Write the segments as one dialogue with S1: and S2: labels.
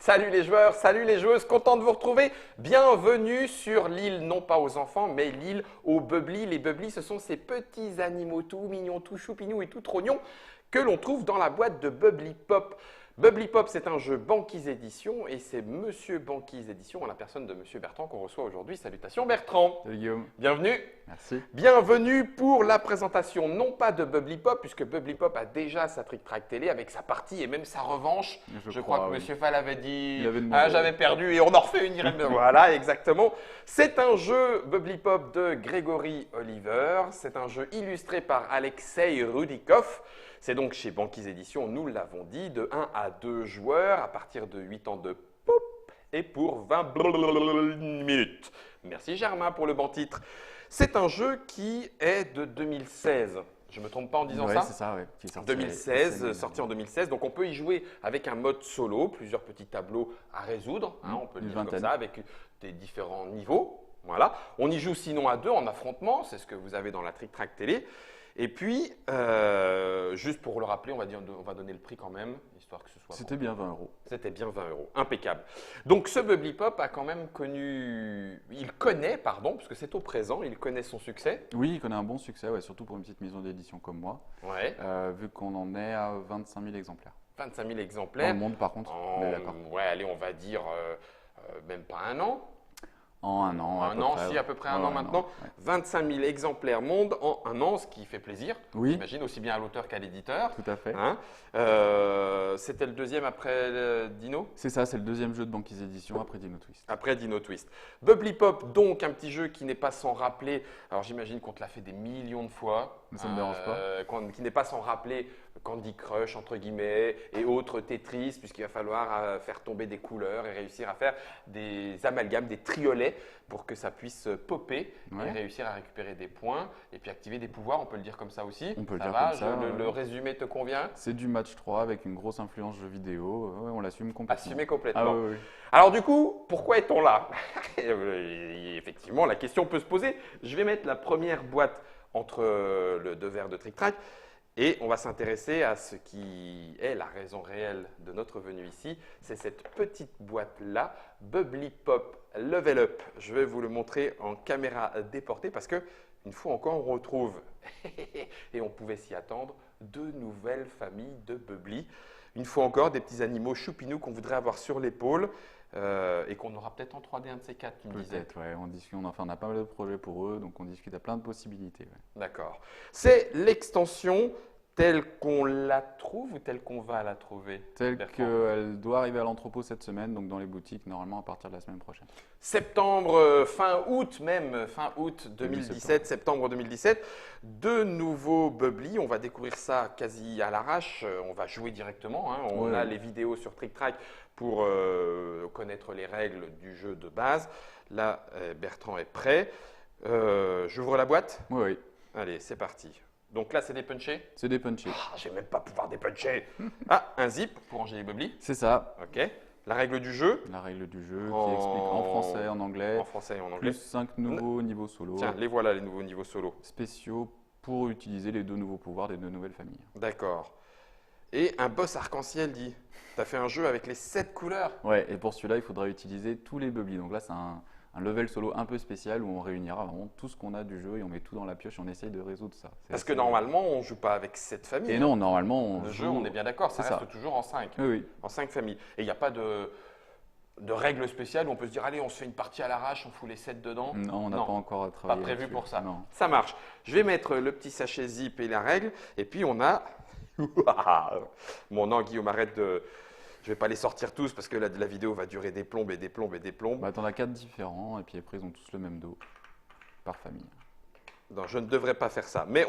S1: Salut les joueurs, salut les joueuses, content de vous retrouver. Bienvenue sur l'île, non pas aux enfants, mais l'île aux Bubbly. Les Bubbly, ce sont ces petits animaux tout mignons, tout choupinous et tout trognons que l'on trouve dans la boîte de Bubbly Pop. Bubbly Pop, c'est un jeu Banquise Édition et c'est Monsieur Banquise Édition, en la personne de Monsieur Bertrand qu'on reçoit aujourd'hui. Salutations Bertrand.
S2: Salut Guillaume.
S1: Bienvenue.
S2: Merci.
S1: Bienvenue pour la présentation, non pas de Bubbly Pop, puisque Bubbly Pop a déjà sa Trick Track télé avec sa partie et même sa revanche. Je crois que
S2: oui.
S1: Monsieur Fall avait dit
S2: demandé.
S1: ah, j'avais perdu et on en refait une Irène. Voilà, exactement. C'est un jeu Bubbly Pop de Grégory Oliver. C'est un jeu illustré par Alexei Rudikov. C'est donc chez Banquise Édition, nous l'avons dit, de 1 à 2 joueurs à partir de 8 ans de pop et pour 20 minutes. Merci Germain pour le bon titre. C'est un jeu qui est de 2016. Je ne me trompe pas en disant ça?
S2: C'est ça, oui.
S1: 2016, sorti en 2016. Donc on peut y jouer avec un mode solo, plusieurs petits tableaux à résoudre, on peut le dire comme ça, avec des différents niveaux. Voilà. On y joue sinon à deux en affrontement, c'est ce que vous avez dans la Trick Track télé. Et puis, juste pour le rappeler, on va donner le prix quand même, histoire que ce soit…
S2: C'était bien 20 €.
S1: C'était bien 20 €, impeccable. Donc ce Bubbly Pop a quand même puisque c'est au présent, il connaît son succès.
S2: Oui, il connaît un bon succès, ouais, surtout pour une petite maison d'édition comme moi,
S1: Ouais.
S2: vu qu'on en est à 25 000 exemplaires.
S1: 25 000
S2: Dans
S1: exemplaires.
S2: le monde par contre, on est d'accord.
S1: Ouais, allez, on va dire même pas un an.
S2: En un an,
S1: à peu près un an maintenant. 25 000 exemplaires monde en un an, ce qui fait plaisir.
S2: Oui.
S1: J'imagine aussi bien à l'auteur qu'à l'éditeur.
S2: Tout à fait.
S1: C'était le deuxième après Dino?
S2: C'est ça, c'est le deuxième jeu de Banquise Édition après Dino Twist.
S1: Après Dino Twist. Bubbly Pop, donc un petit jeu qui n'est pas sans rappeler, alors j'imagine qu'on te l'a fait des millions de fois.
S2: Ça ne me dérange pas.
S1: Qui n'est pas sans rappeler Candy Crush, entre guillemets, et autres Tetris, puisqu'il va falloir faire tomber des couleurs et réussir à faire des amalgames, des triolets pour que ça puisse popper et réussir à récupérer des points et puis activer des pouvoirs, on peut le dire comme ça aussi.
S2: On peut le
S1: ça
S2: dire
S1: va,
S2: comme ça.
S1: Le résumé te convient?
S2: C'est du match 3 avec une grosse influence jeu vidéo, on l'assume complètement.
S1: Assumé complètement.
S2: Ah, oui.
S1: Alors du coup, pourquoi est-on là? Effectivement, la question peut se poser. Je vais mettre la première boîte entre le deux verres de Trick Track et on va s'intéresser à ce qui est la raison réelle de notre venue ici. C'est cette petite boîte-là, Bubbly Pop Level Up. Je vais vous le montrer en caméra déportée parce que une fois encore, on retrouve, et on pouvait s'y attendre, deux nouvelles familles de Bubbly. Une fois encore, des petits animaux choupinous qu'on voudrait avoir sur l'épaule et qu'on aura peut-être en 3D un de ces quatre, tu me disais.
S2: Peut-être, ouais. On a pas mal de projets pour eux, donc on discute à plein de possibilités. Ouais.
S1: D'accord. C'est l'extension telle qu'on la trouve ou telle qu'on va la trouver?
S2: Telle qu'elle doit arriver à l'entrepôt cette semaine, donc dans les boutiques, normalement à partir de la semaine prochaine.
S1: Septembre, fin août 2017, septembre 2017, de nouveaux Bubbly. On va découvrir ça quasi à l'arrache. On va jouer directement. On a les vidéos sur Trick Track pour connaître les règles du jeu de base. Là, Bertrand est prêt. J'ouvre la boîte?
S2: Oui.
S1: Allez, c'est parti. Donc là, c'est des punchés?
S2: C'est des punchés.
S1: Je vais même pas pouvoir dépuncher. Ah, un zip pour ranger les Bubbly.
S2: C'est ça.
S1: Ok. La règle du jeu?
S2: La règle du jeu qui explique en français, en anglais.
S1: En français et en anglais.
S2: Plus 5 nouveaux niveaux solo.
S1: Tiens, les voilà les nouveaux niveaux solo.
S2: Spéciaux pour utiliser les deux nouveaux pouvoirs des deux nouvelles familles.
S1: D'accord. Et un boss arc-en-ciel dit. Tu as fait un jeu avec les 7 couleurs?
S2: Ouais, et pour celui-là, il faudra utiliser tous les Bubbly. Donc là, c'est un level solo un peu spécial où on réunira vraiment tout ce qu'on a du jeu et on met tout dans la pioche et on essaye de résoudre ça.
S1: Parce que normalement, on ne joue pas avec 7 familles.
S2: Et non, normalement,
S1: le jeu, on est bien d'accord, ça reste toujours en 5.
S2: Oui.
S1: En 5 familles. Et il n'y a pas de règles spéciales où on peut se dire, allez, on se fait une partie à l'arrache, on fout les 7 dedans.
S2: Non, on n'a pas encore travaillé.
S1: Pas prévu pour ça.
S2: Non.
S1: Ça marche. Je vais mettre le petit sachet zip et la règle. Et puis, on a… Mon Guillaume, arrête de… Je ne vais pas les sortir tous parce que la vidéo va durer des plombes et des plombes et des plombes.
S2: Bah, tu en as 4 différents et puis après, ils ont tous le même dos par famille.
S1: Non, je ne devrais pas faire ça. Mais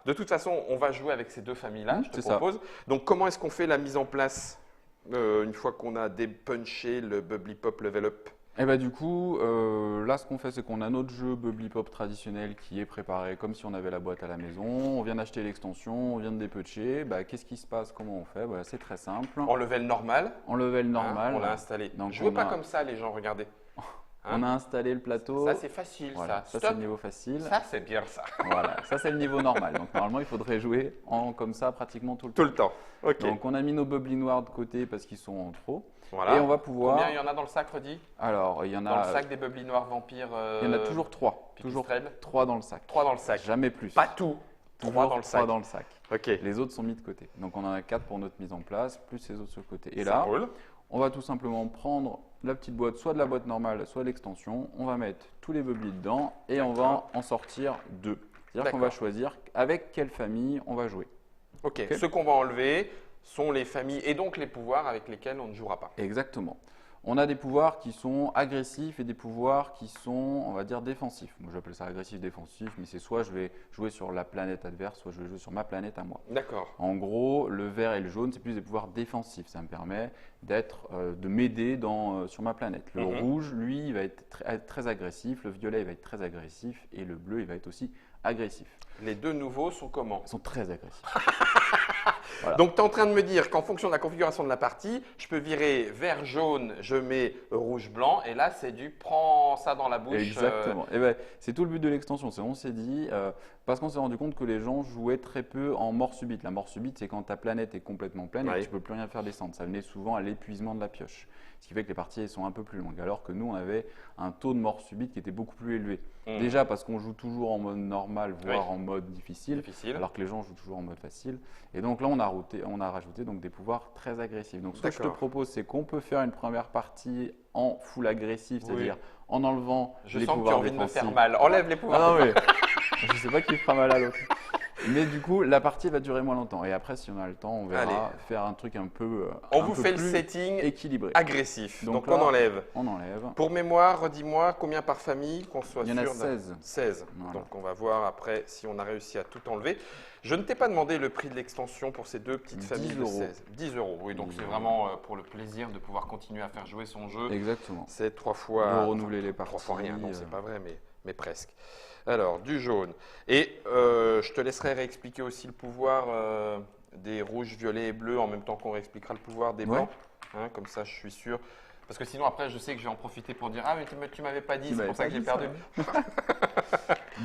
S1: de toute façon, on va jouer avec ces deux familles-là, je te propose. Ça. Donc, comment est-ce qu'on fait la mise en place une fois qu'on a dépunché le Bubbly Pop Level Up?
S2: Et bah du coup, là ce qu'on fait, c'est qu'on a notre jeu Bubbly Pop traditionnel qui est préparé comme si on avait la boîte à la maison. On vient d'acheter l'extension, on vient de dépuncher. Bah, qu'est-ce qui se passe? Comment on fait? Bah, c'est très simple.
S1: En level normal.
S2: En level normal.
S1: On l'a installé.
S2: Donc
S1: jouez pas comme ça les gens, regardez.
S2: On a installé le plateau.
S1: Ça, c'est facile,
S2: Voilà,
S1: ça.
S2: ça c'est le niveau facile.
S1: Ça, c'est bien ça.
S2: Voilà, ça c'est le niveau normal. Donc normalement, il faudrait jouer comme ça pratiquement tout le temps.
S1: Tout le temps. Ok.
S2: Donc on a mis nos bubbly noirs de côté parce qu'ils sont en trop.
S1: Voilà.
S2: Et on va pouvoir.
S1: Combien il y en a dans le sac, redis?
S2: Alors, il y en
S1: Dans le
S2: a.
S1: sac des bubbly noirs vampires.
S2: Il y en a toujours 3. Toujours
S1: pipistrelles
S2: 3 dans le sac.
S1: 3 dans le sac.
S2: Jamais plus.
S1: Pas tout.
S2: Toujours
S1: 3 dans le sac.
S2: 3 dans le sac.
S1: Ok.
S2: Les autres sont mis de côté. Donc on en a 4 pour notre mise en place, plus les autres sur le côté. Et
S1: Ça
S2: là,
S1: roule.
S2: on va tout simplement prendre la petite boîte, soit de la boîte normale, soit de l'extension. On va mettre tous les bubbly dedans et on va en sortir 2. C'est-à-dire qu'on va
S1: D'accord.
S2: choisir avec quelle famille on va jouer.
S1: Ok.
S2: Ok.
S1: Ceux qu'on va enlever sont les familles et donc les pouvoirs avec lesquels on ne jouera pas.
S2: Exactement. On a des pouvoirs qui sont agressifs et des pouvoirs qui sont, on va dire, défensifs. Moi, j'appelle ça agressif, défensif, mais c'est soit je vais jouer sur la planète adverse, soit je vais jouer sur ma planète à moi.
S1: D'accord.
S2: En gros, le vert et le jaune, c'est plus des pouvoirs défensifs. Ça me permet de m'aider sur ma planète. Le
S1: Mhm.
S2: rouge, lui, il va être très agressif. Le violet, il va être très agressif. Et le bleu, il va être aussi agressif.
S1: Les deux nouveaux sont comment?
S2: Ils sont très agressifs.
S1: Donc, tu es en train de me dire qu'en fonction de la configuration de la partie, je peux virer vert, jaune, je mets rouge, blanc, et là, c'est du prends ça dans la bouche.
S2: Exactement. Et ben, c'est tout le but de l'extension. On s'est dit, parce qu'on s'est rendu compte que les gens jouaient très peu en mort subite. La mort subite, c'est quand ta planète est complètement pleine et
S1: Ouais.
S2: que tu ne peux plus rien faire descendre. Ça venait souvent à l'épuisement de la pioche. Ce qui fait que les parties sont un peu plus longues. Alors que nous, on avait un taux de mort subite qui était beaucoup plus élevé.
S1: Mhm.
S2: Déjà parce qu'on joue toujours en mode normal, voire
S1: Oui.
S2: en mode difficile.
S1: Difficile.
S2: Alors que les gens jouent toujours en mode facile. Et donc là, on a rajouté donc des pouvoirs très agressifs. Donc ce que je te
S1: D'accord.
S2: propose, c'est qu'on peut faire une première partie en full agressif,
S1: Oui.
S2: c'est-à-dire en enlevant
S1: Je
S2: les
S1: sens que tu
S2: pouvoirs
S1: as envie de me
S2: défensifs.
S1: faire mal. Enlève les pouvoirs.
S2: Ah non, mais je ne sais pas qui fera mal à l'autre. Mais du coup, la partie va durer moins longtemps. Et après, si on a le temps, on verra
S1: Allez.
S2: faire un truc un peu,
S1: On
S2: un
S1: vous
S2: peu
S1: fait le
S2: plus
S1: setting
S2: équilibré.
S1: agressif.
S2: Donc
S1: Donc,
S2: là,
S1: on enlève.
S2: On enlève.
S1: Pour mémoire, redis-moi combien par famille qu'on soit
S2: Il y en a
S1: sûr.
S2: 16.
S1: 16.
S2: Voilà.
S1: Donc on va voir après si on a réussi à tout enlever. Je ne t'ai pas demandé le prix de l'extension pour ces deux petites
S2: 10
S1: familles de
S2: €.
S1: 16. 10 euros, oui. Donc
S2: 10
S1: c'est
S2: €.
S1: vraiment pour le plaisir de pouvoir continuer à faire jouer son jeu.
S2: Exactement.
S1: C'est 3 fois.
S2: De renouveler les
S1: 3 fois
S2: parties,
S1: rien, non, c'est pas vrai, mais presque. Alors, du jaune. Et je te laisserai réexpliquer aussi le pouvoir des rouges, violets et bleus en même temps qu'on réexpliquera le pouvoir des blancs. Hein, comme ça, je suis sûr. Parce que sinon, après, je sais que je vais en profiter pour dire ah, mais tu m'avais pas dit,
S2: Tu
S1: c'est
S2: m'avais
S1: pour ça
S2: pas
S1: que j'ai
S2: dit
S1: perdu.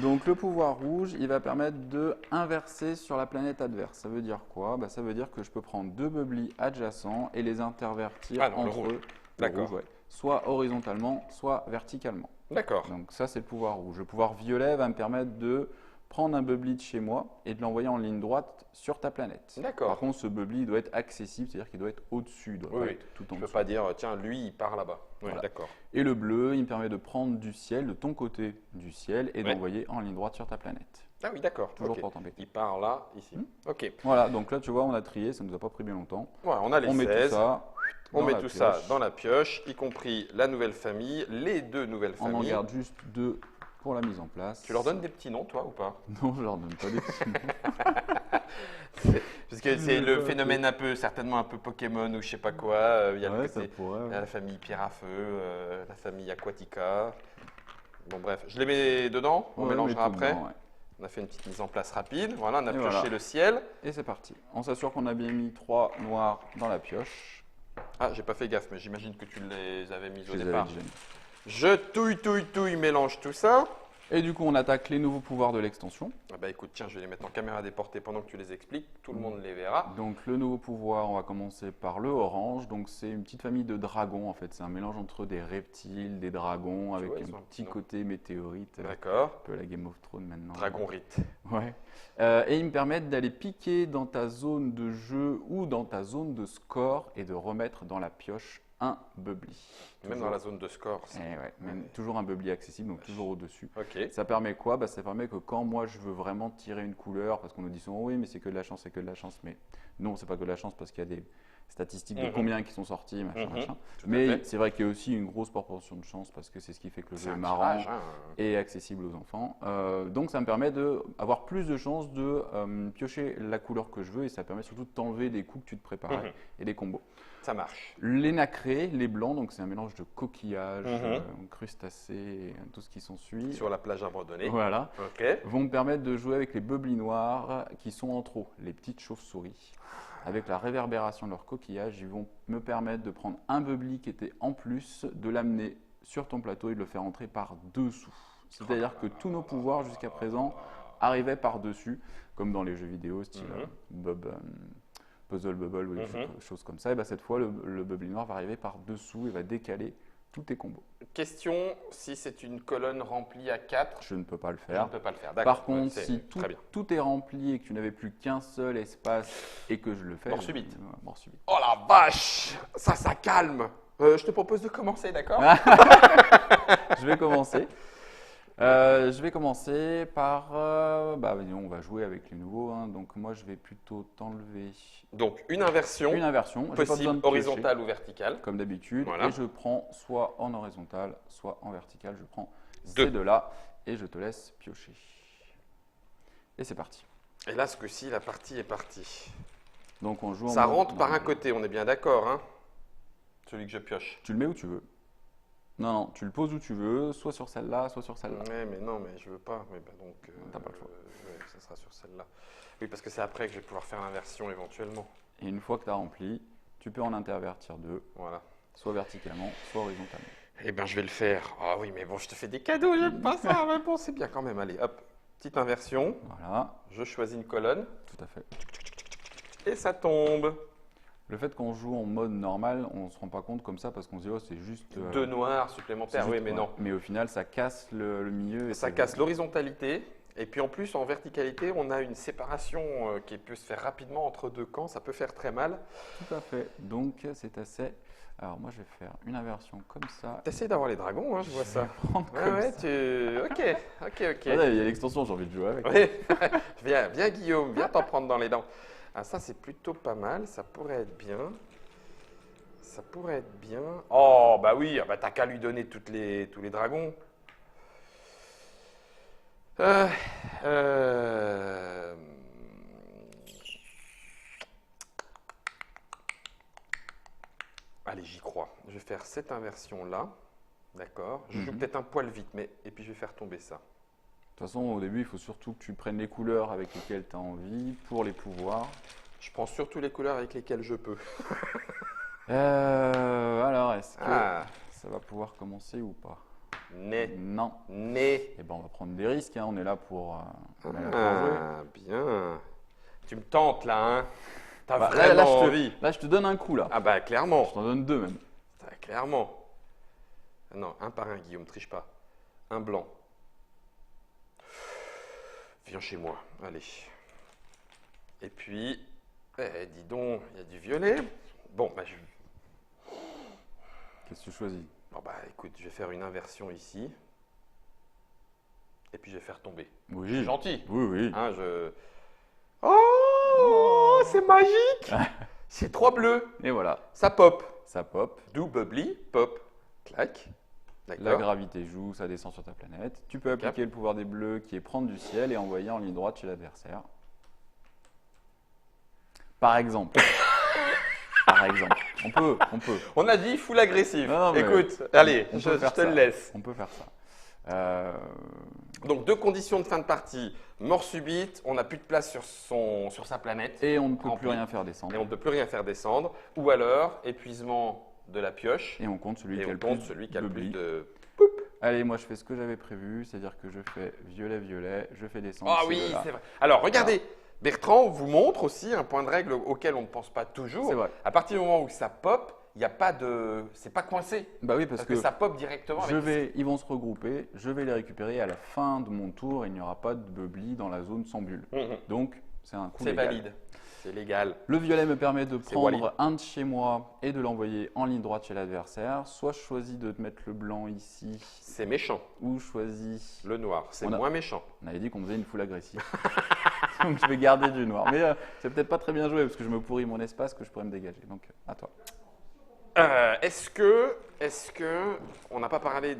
S2: Donc le pouvoir rouge, il va permettre de inverser sur la planète adverse. Ça veut dire quoi? Ça veut dire que je peux prendre deux bubbly adjacents et les intervertir
S1: Dans le
S2: entre
S1: rouge.
S2: eux.
S1: D'accord.
S2: Ouais. Soit horizontalement, soit verticalement.
S1: D'accord.
S2: Donc ça, c'est le pouvoir rouge. Le pouvoir violet va me permettre de prendre un bubbly de chez moi et de l'envoyer en ligne droite sur ta planète.
S1: D'accord.
S2: Par contre, ce bubbly doit être accessible, c'est-à-dire qu'il doit être au-dessus, il doit
S1: Oui,
S2: pas
S1: oui.
S2: être tout en
S1: Je ne peux
S2: dessous.
S1: pas dire tiens, lui, il part là-bas. Ouais,
S2: Voilà.
S1: d'accord.
S2: Et le bleu, il me permet de prendre du ciel, de ton côté du ciel, et
S1: Ouais.
S2: d'envoyer en ligne droite sur ta planète.
S1: Ah oui, d'accord.
S2: Toujours
S1: Ok.
S2: pour t'embêter.
S1: Il part là, ici. Ok.
S2: Voilà, donc là, tu vois, on a trié, ça ne nous a pas pris bien longtemps.
S1: Ouais, on a les
S2: On met
S1: 16.
S2: tout ça.
S1: On
S2: dans
S1: met
S2: la
S1: tout ça
S2: pioche.
S1: dans la pioche, y compris la nouvelle famille, les deux nouvelles
S2: On en
S1: familles.
S2: garde juste 2 pour la mise en place.
S1: Tu leur donnes des petits noms, toi, ou pas?
S2: Non, je leur donne pas des petits noms.
S1: Parce que c'est le phénomène certainement un peu Pokémon ou je sais pas quoi. Il y a le
S2: Ouais,
S1: côté-
S2: ça pourrait.
S1: il y a
S2: Ouais.
S1: la famille Pierre à Feu, la famille Aquatica. Bon, bref, je les mets dedans, on
S2: Ouais,
S1: mélangera
S2: mets tout
S1: après.
S2: dedans, ouais.
S1: On a fait une petite mise en place rapide. Voilà, on a
S2: Et
S1: pioché
S2: voilà.
S1: le ciel.
S2: Et c'est parti. On s'assure qu'on a bien mis 3 noirs dans la pioche.
S1: Ah, j'ai pas fait gaffe, mais j'imagine que tu les avais mis
S2: Je
S1: au
S2: les
S1: départ.
S2: avais déjà mis.
S1: Je touille, mélange tout ça.
S2: Et du coup, on attaque les nouveaux pouvoirs de l'extension.
S1: Ah bah écoute, tiens, je vais les mettre en caméra déportée pendant que tu les expliques. Tout le monde les verra.
S2: Donc le nouveau pouvoir, on va commencer par le orange. Donc c'est une petite famille de dragons en fait. C'est un mélange entre des reptiles, des dragons, avec
S1: vois, ils
S2: un
S1: ont un
S2: petit
S1: petit nom.
S2: côté météorite. Un
S1: D'accord.
S2: peu la Game of Thrones maintenant.
S1: Dragon Rite.
S2: Ouais. Et ils me permettent d'aller piquer dans ta zone de jeu ou dans ta zone de score et de remettre dans la pioche un bubbly.
S1: Même dans la zone de score. ça.
S2: Toujours un bubbly accessible, donc toujours au-dessus.
S1: Ok.
S2: Ça permet quoi? Ça permet que quand moi je veux vraiment tirer une couleur, parce qu'on nous dit souvent oui mais c'est que de la chance, c'est que de la chance, mais non c'est pas que de la chance parce qu'il y a des statistiques de
S1: Mhm.
S2: combien qui sont sortis, machin,
S1: Mhm.
S2: machin.
S1: Tout à
S2: Mais
S1: fait.
S2: c'est vrai qu'il y a aussi une grosse proportion de chance parce que c'est ce qui fait que le
S1: C'est
S2: jeu est
S1: un
S2: marrant
S1: tirage, hein.
S2: et accessible aux enfants. Donc ça me permet d'avoir plus de chances de piocher la couleur que je veux et ça permet surtout de t'enlever des coups que tu te préparais
S1: Mhm.
S2: et des combos.
S1: Ça marche.
S2: Les nacrés, les blancs, donc c'est un mélange de coquillages,
S1: Mhm.
S2: crustacés, et tout ce qui s'ensuit.
S1: Sur la plage abandonnée.
S2: Voilà,
S1: Ok.
S2: vont me permettre de jouer avec les bubbly noirs qui sont en trop, les petites chauves-souris. Avec la réverbération de leurs coquillages, ils vont me permettre de prendre un bubbly qui était en plus, de l'amener sur ton plateau et de le faire entrer par dessous. C'est-à-dire que tous nos pouvoirs jusqu'à présent arrivaient par dessus, comme dans les jeux vidéo style Puzzle Bubble ou des choses comme ça. Et ben cette fois, le bubbly noir va arriver par dessous et va décaler tous tes combos.
S1: Question, si c'est une colonne remplie à 4,
S2: Je ne peux pas le
S1: je
S2: faire.
S1: ne peux pas le faire. D'accord.
S2: Par contre,
S1: C'est
S2: si
S1: très bien.
S2: tout est rempli et que tu n'avais plus qu'un seul espace et que je le fais…
S1: Mort subite.
S2: Mort subite.
S1: Oh la vache, ça calme. Je te propose de commencer, d'accord?
S2: Je vais commencer. Je vais commencer par… on va jouer avec les nouveaux. Hein. Donc moi, je vais plutôt t'enlever
S1: Donc une inversion,
S2: une inversion. J'ai pas besoin
S1: possible
S2: de piocher,
S1: horizontale ou verticale.
S2: comme d'habitude.
S1: Voilà.
S2: Et je prends soit en horizontal, soit en vertical. Je prends
S1: Deux.
S2: ces deux-là et je te laisse piocher. Et c'est parti.
S1: Et là, ce coup-ci, la partie est partie.
S2: Donc on joue en
S1: Ça
S2: mode
S1: rentre par un
S2: normal.
S1: côté, on est bien d'accord, hein? Celui que je pioche.
S2: Tu le mets où tu veux. Non, tu le poses où tu veux, soit sur celle-là, soit sur celle-là.
S1: Ouais, mais non, mais je veux pas. Mais bah donc,
S2: T'as pas le choix.
S1: ouais, ça sera sur celle-là. Oui, parce que c'est après que je vais pouvoir faire l'inversion éventuellement.
S2: Et une fois que tu as rempli, tu peux en intervertir deux,
S1: Voilà.
S2: soit verticalement, soit horizontalement.
S1: Eh bien, je vais le faire. Ah oui, mais bon, je te fais des cadeaux, j'aime pas ça. Mais bon, c'est bien quand même. Allez, hop, petite inversion.
S2: Voilà,
S1: Je choisis une colonne
S2: tout à fait.
S1: et ça tombe.
S2: Le fait qu'on joue en mode normal, on ne se rend pas compte comme ça parce qu'on se dit oh c'est juste…
S1: Deux noirs
S2: c'est
S1: supplémentaires.
S2: juste-
S1: Oui, mais
S2: ouais.
S1: non.
S2: Mais au final, ça casse le milieu. Et
S1: Ça
S2: c'est-
S1: casse l'horizontalité. Et puis en plus, en verticalité, on a une séparation qui peut se faire rapidement entre deux camps. Ça peut faire très mal.
S2: Tout à fait. Donc c'est assez… Alors moi je vais faire une inversion comme ça.
S1: T'essayes d'avoir les dragons, hein, je vois ça.
S2: Prendre
S1: Ouais,
S2: comme
S1: ouais,
S2: ça.
S1: Ok.
S2: Ah, là, il y a l'extension, j'ai envie de jouer avec.
S1: Oui. Viens Guillaume, viens t'en prendre dans les dents. Ah, ça c'est plutôt pas mal, ça pourrait être bien. Ça pourrait être bien. Oh, bah oui, bah t'as qu'à lui donner tous les dragons. Euh, euh, Allez, j'y crois. Je vais faire cette inversion-là. D'accord. Je joue
S2: Mhm.
S1: peut-être un poil vite, mais et puis je vais faire tomber ça.
S2: De toute façon, au début, il faut surtout que tu prennes les couleurs avec lesquelles tu as envie pour les pouvoirs.
S1: Je prends surtout les couleurs avec lesquelles je peux.
S2: Alors, est-ce que
S1: Ah,
S2: ça va pouvoir commencer ou pas?
S1: né,
S2: Non.
S1: né.
S2: Eh ben, on va prendre des risques, hein. On est là pour jouer.
S1: Ah, bien. Tu me tentes là, hein? T'as
S2: Bah,
S1: vraiment envie.
S2: là, je te donne un coup, là.
S1: Ah bah clairement.
S2: Je t'en donne deux, même.
S1: Clairement. Non, un par un, Guillaume, triche pas. Un blanc. Viens chez moi, allez. Et puis, dis donc, il y a du violet. Bon, bah,
S2: Qu'est-ce que tu choisis?
S1: bon, bah écoute, je vais faire une inversion ici. Et puis je vais faire tomber.
S2: Oui.
S1: C'est gentil.
S2: Oui, oui.
S1: Hein, Oh, c'est magique. C'est 3 bleus.
S2: Et voilà,
S1: Ça pop.
S2: ça pop.
S1: Do bubbly, pop. Clac.
S2: La
S1: D'accord.
S2: gravité joue, ça descend sur ta planète. Tu peux appliquer le pouvoir des bleus qui est prendre du ciel et envoyer en ligne droite chez l'adversaire. Par exemple. Par exemple. On peut.
S1: On a dit full agressif.
S2: Non, mais
S1: Écoute, allez,
S2: on
S1: je
S2: peut faire
S1: te le
S2: ça.
S1: laisse.
S2: On peut faire ça.
S1: Donc, deux conditions de fin de partie. Mort subite, on n'a plus de place sur sa planète.
S2: Et on ne peut
S1: Rempli.
S2: plus rien faire descendre.
S1: Et on ne peut plus rien faire descendre. Ou alors, épuisement de la pioche.
S2: Et on compte celui
S1: Et
S2: qui a
S1: on
S2: le
S1: compte
S2: plus
S1: celui qui a le plus
S2: billes.
S1: de...
S2: Allez, moi je fais ce que j'avais prévu, c'est-à-dire que je fais violet, je fais descendre.
S1: Ah
S2: ces
S1: oui,
S2: deux-là.
S1: c'est vrai. Alors, regardez, Bertrand vous montre aussi un point de règle auquel on ne pense pas toujours.
S2: C'est vrai.
S1: À partir du moment où ça pop, il n'y a pas de... C'est pas coincé.
S2: Bah oui,
S1: Parce que ça pop directement.
S2: ils vont se regrouper, je vais les récupérer à la fin de mon tour, il n'y aura pas de bubbly dans la zone sans bulle.
S1: Mhm.
S2: Donc, c'est un coup
S1: C'est
S2: légal.
S1: valide. C'est légal.
S2: Le violet me permet de
S1: C'est valide.
S2: prendre un de chez moi et de l'envoyer en ligne droite chez l'adversaire. Soit je choisis de te mettre le blanc ici,
S1: C'est méchant.
S2: ou je choisis…
S1: Le noir, c'est
S2: On a-
S1: moins méchant.
S2: On avait dit qu'on faisait une foule agressive. Donc je vais garder du noir. Mais c'est peut-être pas très bien joué parce que je me pourris mon espace que je pourrais me dégager. Donc à toi.
S1: Est-ce que on n'a pas parlé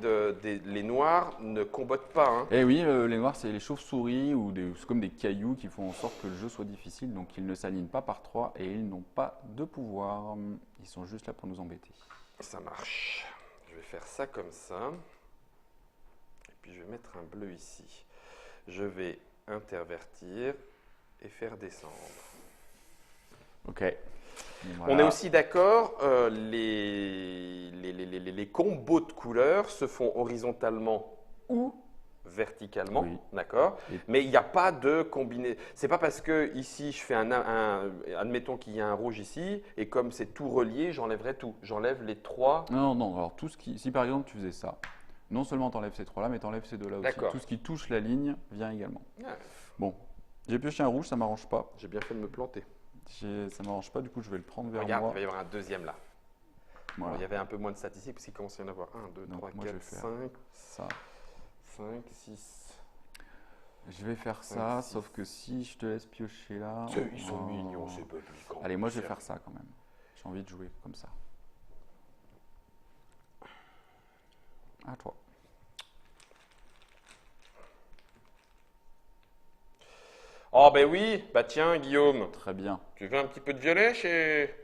S1: les noirs ne combattent pas, hein?
S2: Et oui, les noirs, c'est les chauves-souris ou c'est comme des cailloux qui font en sorte que le jeu soit difficile. Donc ils ne s'alignent pas par trois et ils n'ont pas de pouvoir. Ils sont juste là pour nous embêter.
S1: Ça marche. Je vais faire ça comme ça. Et puis je vais mettre un bleu ici. Je vais intervertir et faire descendre.
S2: Ok.
S1: On
S2: Voilà.
S1: est aussi d'accord, les combos de couleurs se font horizontalement ou verticalement,
S2: Oui.
S1: d'accord?
S2: Et-
S1: Mais il n'y a pas de combiné. C'est pas parce que ici je fais admettons qu'il y a un rouge ici et comme c'est tout relié, j'enlèverai tout. J'enlève les trois.
S2: Non, non, alors si par exemple tu faisais ça, non seulement tu enlèves ces trois-là, mais tu enlèves ces deux-là aussi.
S1: D'accord.
S2: Tout ce qui touche la ligne vient également.
S1: Ah,
S2: Bon, j'ai pioché un rouge, ça m'arrange pas.
S1: j'ai bien fait de me planter.
S2: Ça m'arrange pas, du coup je vais le prendre vers
S1: Regarde, il
S2: moi.
S1: va y avoir un deuxième là. Bon,
S2: Voilà.
S1: il y avait un peu moins de statistiques parce qu'il commence à y en avoir 1, 2,
S2: Donc,
S1: 3,
S2: moi, je
S1: 4,
S2: vais faire
S1: 5,
S2: Ça.
S1: 5, 6.
S2: Je vais faire
S1: Cinq,
S2: ça,
S1: six.
S2: sauf que si je te laisse piocher là.
S1: Ils sont
S2: oh.
S1: mignons, ces peuples.
S2: Allez, moi je vais faire ça quand même. J'ai envie de jouer comme ça. À toi.
S1: Oh, ben oui, bah tiens, Guillaume,
S2: Très bien.
S1: tu veux un petit peu de violet chez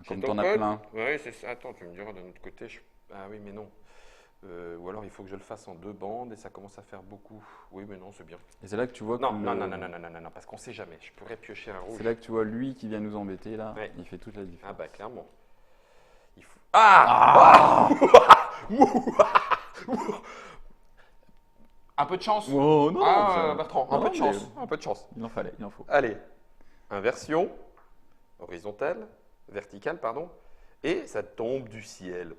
S2: Comme
S1: ton
S2: t'en as
S1: pote?
S2: plein.
S1: Oui, c'est ça. Attends, tu me diras d'un autre côté. Ah oui, mais non. Ou alors il faut que je le fasse en 2 bandes et ça commence à faire beaucoup. Oui, mais non, c'est bien.
S2: Et c'est là que tu vois
S1: Non,
S2: que
S1: non, non, non, non, non, non, non, non, parce qu'on sait jamais. Je pourrais piocher un rouge.
S2: c'est là que tu vois lui qui vient nous embêter là.
S1: Ouais.
S2: Il fait toute la
S1: Ah
S2: différence.
S1: bah clairement. Il faut... Ah, un peu de chance.
S2: Oh non,
S1: Ah, Bertrand, un
S2: non,
S1: peu de
S2: mais
S1: chance. Un peu de chance.
S2: Il en fallait, il en faut.
S1: Allez, inversion, horizontale, verticale, pardon, et ça tombe du ciel.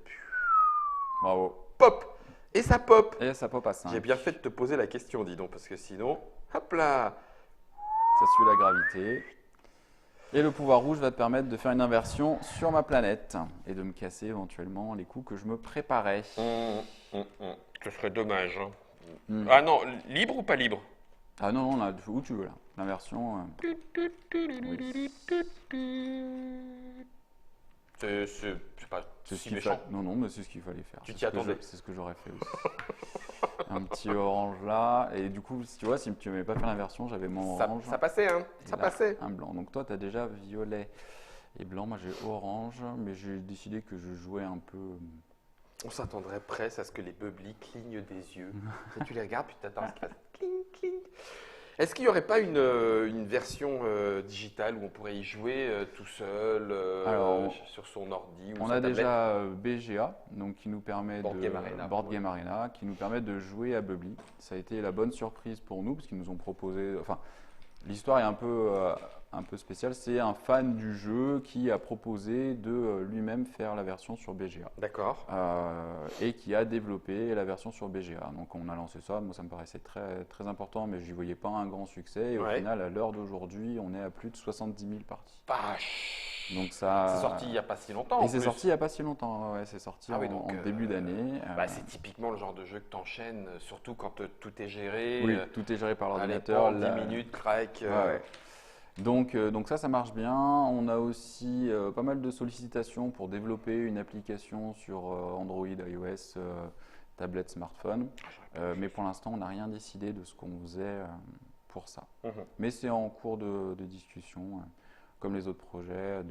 S2: Bravo.
S1: Pop! Et ça pop!
S2: Et ça pop à 5.
S1: J'ai bien fait de te poser la question, dis donc, parce que sinon, hop là!
S2: Ça suit la gravité. Et le pouvoir rouge va te permettre de faire une inversion sur ma planète et de me casser éventuellement les coups que je me préparais.
S1: Ce serait dommage. Hein.
S2: Mm.
S1: Ah non, libre ou pas libre?
S2: Ah non, non, là, où tu veux là. L'inversion. Oui.
S1: C'est pas
S2: C'est ce
S1: si
S2: qu'il
S1: méchant.
S2: Non, non, mais c'est ce qu'il fallait faire.
S1: Tu
S2: C'est
S1: t'y
S2: ce que
S1: attendais.
S2: c'est ce que j'aurais fait aussi. Un petit orange là. Et du coup, si tu vois, si tu ne m'avais pas fait l'inversion, j'avais mon orange.
S1: Ça passait, hein?
S2: Et
S1: Ça
S2: là,
S1: passait.
S2: un blanc. Donc toi, tu as déjà violet et blanc. Moi, j'ai orange, mais j'ai décidé que je jouais un peu.
S1: On s'attendrait presque à ce que les bubbly clignent des yeux. Tu les regardes, puis tu t'attends à ce qu'ils fassent cling, cling. Est-ce qu'il n'y aurait pas une version digitale où on pourrait y jouer tout seul
S2: Alors,
S1: sur son ordi ou
S2: On
S1: sa
S2: a
S1: tablette?
S2: déjà BGA, donc qui nous permet
S1: Board Game Arena,
S2: Board
S1: ouais.
S2: Game Arena, qui nous permet de jouer à Bubbly. Ça a été la bonne surprise pour nous parce qu'ils nous ont proposé. Enfin, l'histoire est un peu spéciale. C'est un fan du jeu qui a proposé de lui-même faire la version sur BGA
S1: D'accord.
S2: et qui a développé la version sur BGA. Donc on a lancé ça. Moi, ça me paraissait très très important, mais je n'y voyais pas un grand succès. Et au
S1: Ouais.
S2: final, à l'heure d'aujourd'hui, on est à plus de 70 000 parties.
S1: Vache.
S2: Donc ça.
S1: C'est sorti il n'y a pas si longtemps.
S2: Et
S1: en
S2: c'est
S1: plus.
S2: sorti il n'y a pas si longtemps, ouais, c'est sorti
S1: Ah oui, donc,
S2: en début d'année.
S1: Bah, c'est typiquement le genre de jeu que t'enchaînes, surtout quand tout est géré.
S2: Oui, tout est géré par
S1: Allez,
S2: l'ordinateur.
S1: 10
S2: là-
S1: minutes, crack.
S2: Ouais, ouais. Donc ça marche bien. On a aussi pas mal de sollicitations pour développer une application sur Android, iOS, tablette, smartphone. Mais pour l'instant, on n'a rien décidé de ce qu'on faisait pour ça.
S1: Mhm.
S2: Mais c'est en cours de discussion, comme les autres projets